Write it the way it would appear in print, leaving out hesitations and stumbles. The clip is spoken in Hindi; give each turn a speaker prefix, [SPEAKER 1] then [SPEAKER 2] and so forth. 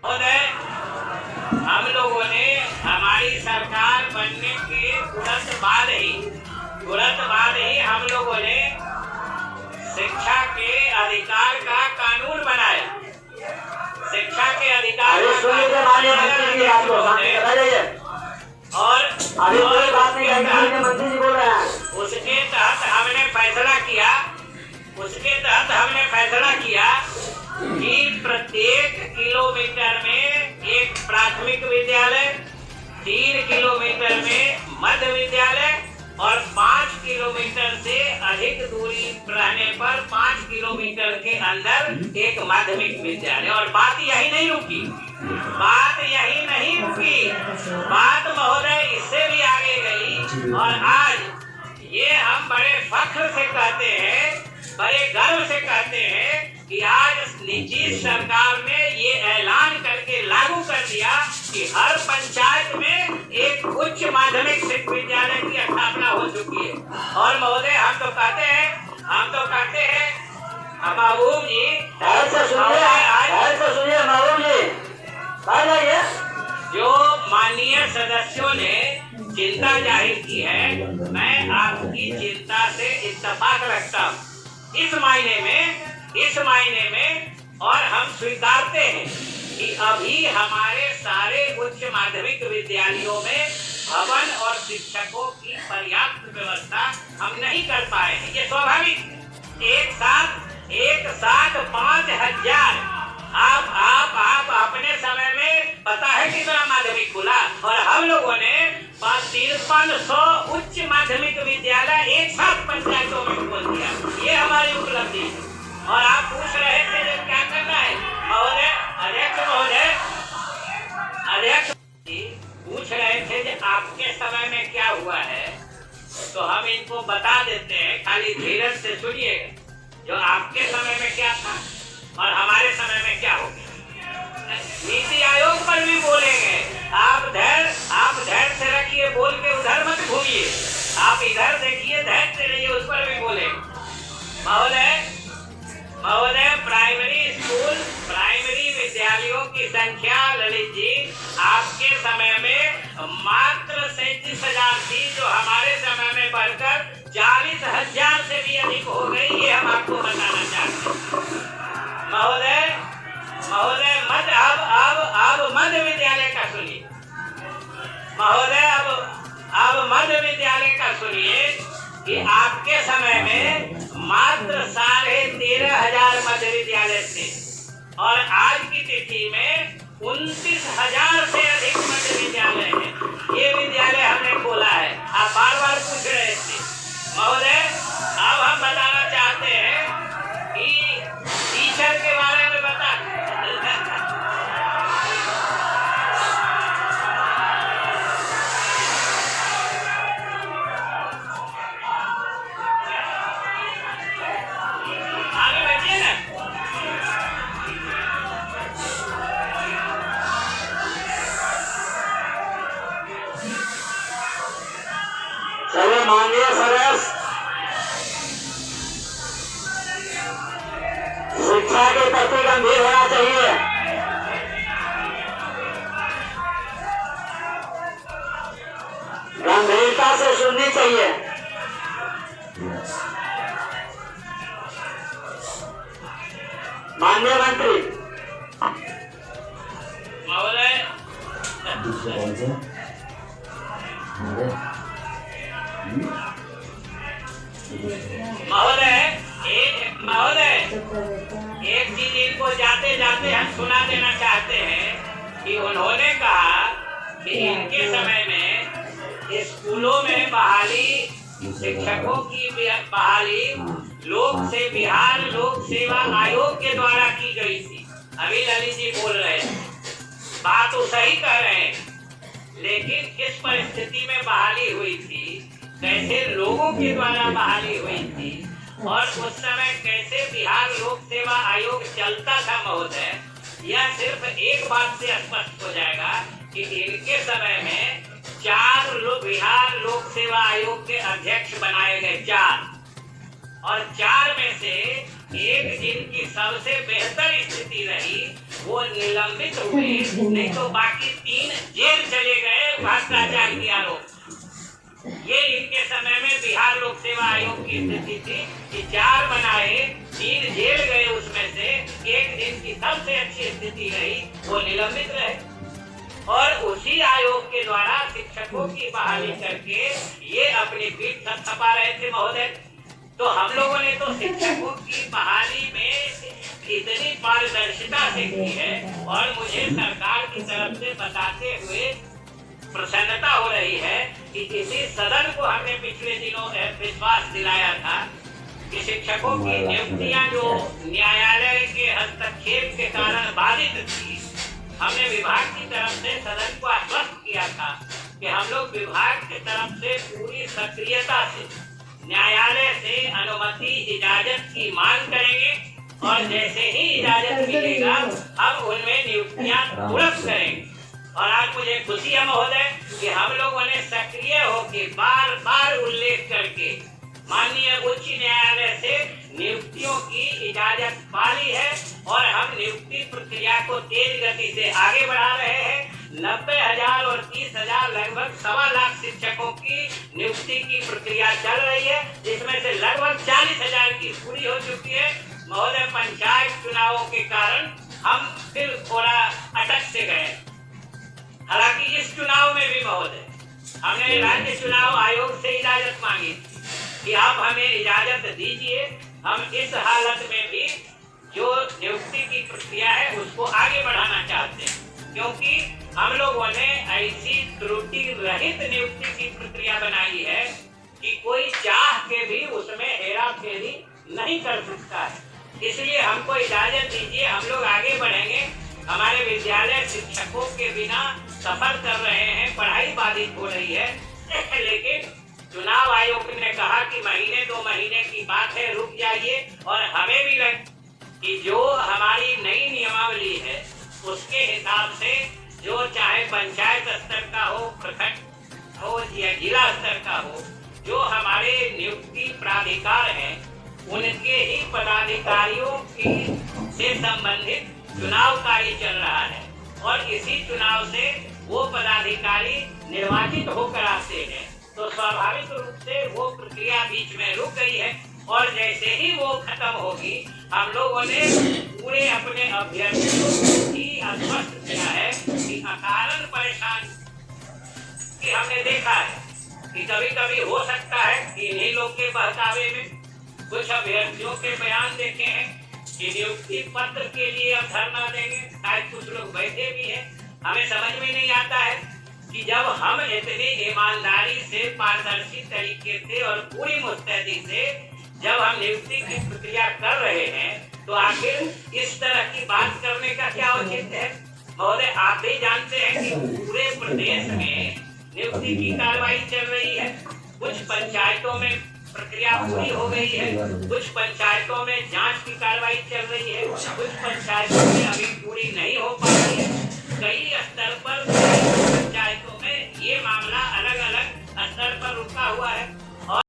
[SPEAKER 1] महोदय, हम लोगों ने हमारी सरकार बनने के तुरंत बाद ही हम लोगों ने शिक्षा के अधिकार का कानून बनाया। शिक्षा के अधिकार का और उसके तहत हमने फैसला किया कि प्रत्येक किलोमीटर में एक प्राथमिक विद्यालय, 3 किलोमीटर में मध्य विद्यालय और 5 किलोमीटर से अधिक दूरी रहने पर 5 किलोमीटर के अंदर एक माध्यमिक विद्यालय। और बात यही नहीं रुकी, बात महोदय इससे भी आगे गई। और आज ये हम बड़े फख्र से कहते हैं, बड़े गर्व से कहते हैं कि आज नीतीश सरकार ने ये ऐलान करके लागू कर दिया कि हर पंचायत में एक उच्च माध्यमिक शिक्षा विद्यालय की स्थापना हो चुकी है। और महोदय हम तो कहते हैं महबूब जी, जो माननीय सदस्यों ने चिंता जाहिर की है, मैं आपकी चिंता से इत्तेफाक रखता हूँ इस मायने में। और हम स्वीकारते हैं कि अभी हमारे सारे उच्च माध्यमिक विद्यालयों में भवन और शिक्षकों की पर्याप्त व्यवस्था हम नहीं कर पाए हैं। ये स्वाभाविक। एक साथ 5,000 आप अपने समय में पता है कितना माध्यमिक खुला, और हम लोगों ने 5300 उच्च माध्यमिक विद्यालय एक साथ पंचायतों में खोल दिया। ये हमारी उपलब्धि है। और आप पूछ रहे थे कि क्या करना है महोदय, अध्यक्ष जी पूछ रहे थे कि आपके समय में क्या हुआ है, तो हम इनको बता देते हैं, खाली धीरज से सुनिएगा। जो आपके समय में क्या था और हमारे समय में क्या हो गया, नीति आयोग पर भी बोलेंगे। आप धैर्य से रखिए, बोल के उधर मत घूमिए, आप इधर देखिए, धैर्य से रहिए, उस पर भी बोलेंगे। महोदय, प्राइमरी विद्यालयों की संख्या ललित जी आपके समय में मात्र 37,000 थी, जो हमारे समय में बढ़कर 40,000 से भी अधिक हो गई। ये हम आपको बताना चाहते हैं। महोदय, अब मध्य विद्यालय का सुनिए। महोदय, अब मध्य विद्यालय का सुनिए कि आपके समय में मात्र 13,500 मध्य विद्यालय थे, और आज की तिथि में 29,000 से अधिक मध्य विद्यालय है। ये विद्यालय हमने खोला है। आप बार पूछ रहे थे महोदय। अब हम बताना चाहते हैं कि टीचर के बारे में बता
[SPEAKER 2] माननीय सदस्य, शिक्षा के प्रति गंभीर होना चाहिए। गंभीरता से सुननी चाहिए। माननीय मंत्री
[SPEAKER 1] महोदय, एक चीज इनको जाते जाते हम सुना देना चाहते हैं कि उन्होंने कहा कि इनके समय में स्कूलों में बहाली, शिक्षकों की बहाली बिहार लोक सेवा आयोग के द्वारा की गई थी। अभी ललित जी बोल रहे हैं, बात तो सही कह रहे हैं, लेकिन किस परिस्थिति में बहाली हुई थी, कैसे लोगों के द्वारा बहाली हुई थी, और उस समय कैसे बिहार लोक सेवा आयोग चलता था महोदय, यह सिर्फ एक बात से स्पष्ट हो जाएगा कि इनके समय में 4 बिहार लोक सेवा आयोग के अध्यक्ष बनाए गए, 4, और 4 में से एक जिनकी सबसे बेहतर स्थिति रही वो निलंबित हुए, नहीं तो बाकी 3 जेल चले गए भ्रष्टाचार के आरोप। ये इनके समय में बिहार लोक सेवा आयोग की स्थिति थी कि 4 बनाए, 3 जेल गए, उसमें से एक दिन की सबसे अच्छी स्थिति रही, वो निलंबित रहे। और उसी आयोग के द्वारा शिक्षकों की बहाली करके ये अपनी पीठ थपथपा रहे थे महोदय। तो हम लोगों ने तो शिक्षकों की बहाली में इतनी पारदर्शिता से की है, और मुझे सरकार की तरफ से बताते हुए प्रसन्नता हो रही है कि इसी सदन को हमने पिछले दिनों विश्वास दिलाया था कि शिक्षकों की नियुक्तियां जो न्यायालय के हस्तक्षेप के कारण बाधित थी, हमने विभाग की तरफ से सदन को आश्वस्त किया था कि हम लोग विभाग की तरफ से पूरी सक्रियता से न्यायालय से अनुमति इजाजत की मांग करेंगे, और जैसे ही इजाजत मिलेगा हम उनमें नियुक्तियां तुरंत करेंगे। और आज मुझे खुशी है महोदय कि हम लोगों ने सक्रिय होकर बार बार उल्लेख करके माननीय उच्च न्यायालय से नियुक्तियों की इजाजत पाली है, और हम नियुक्ति प्रक्रिया को तेज गति से आगे बढ़ा रहे हैं। 90,000 और 30,000 लगभग 1.25 लाख शिक्षकों की नियुक्ति की प्रक्रिया चल रही है, जिसमें से लगभग 40,000 की पूरी हो चुकी है। महोदय, पंचायत चुनावों के कारण हम फिर थोड़ा अटक से गए। हालांकि इस चुनाव में भी महोदय हमने राज्य चुनाव आयोग से इजाजत मांगी कि आप हमें इजाजत दीजिए, हम इस हालत में भी जो नियुक्ति की प्रक्रिया है उसको आगे बढ़ाना चाहते हैं, क्योंकि हम लोगों ने ऐसी त्रुटि रहित नियुक्ति की प्रक्रिया बनाई है कि कोई चाह के भी उसमें हेरा फेरी नहीं कर सकता है। इसलिए हमको इजाजत दीजिए, हम लोग आगे बढ़ेंगे। हमारे विद्यालय शिक्षकों के बिना सफर कर रहे हैं, पढ़ाई बाधित हो रही है, लेकिन चुनाव आयोग ने कहा कि महीने 2 महीने की बात है, रुक जाइए। और हमें भी लग कि जो हमारी नई नियमावली है उसके हिसाब से जो चाहे पंचायत स्तर का हो, प्रखंड हो या जिला स्तर का हो, जो हमारे नियुक्ति प्राधिकार हैं उनके ही पदाधिकारियों की से संबंधित चुनाव कार्य चल रहा है, और इसी चुनाव से वो पदाधिकारी निर्वाचित होकर आते हैं। तो स्वाभाविक रूप से वो प्रक्रिया बीच में रुक गई है, और जैसे ही वो खत्म होगी हम लोगों ने पूरे अपने अभ्यर्थियों को ही आश्वस्त किया है कि अकारण परेशान कि हमने देखा है कि कभी कभी हो सकता है कि इन्हीं लोग के बहकावे में कुछ अभ्यर्थियों के बयान देखे हैं कि नियुक्ति पत्र के लिए अब धरना देंगे, शायद कुछ लोग बैठे भी हैं। हमें समझ में नहीं आता है कि जब हम इतनी ईमानदारी से, पारदर्शी तरीके से और पूरी मुस्तैदी से जब हम नियुक्ति की प्रक्रिया कर रहे हैं, तो आखिर इस तरह की बात करने का क्या औचित्य है। महोदय, आप भी जानते हैं कि पूरे प्रदेश में नियुक्ति की कार्रवाई चल रही है। कुछ पंचायतों में प्रक्रिया पूरी हो गई है, कुछ पंचायतों में जांच की कार्रवाई चल रही है, कुछ पंचायतों में अभी पूरी नहीं हो पा रही है। कई स्तर पर पंचायतों में ये मामला अलग अलग स्तर पर रुका हुआ है।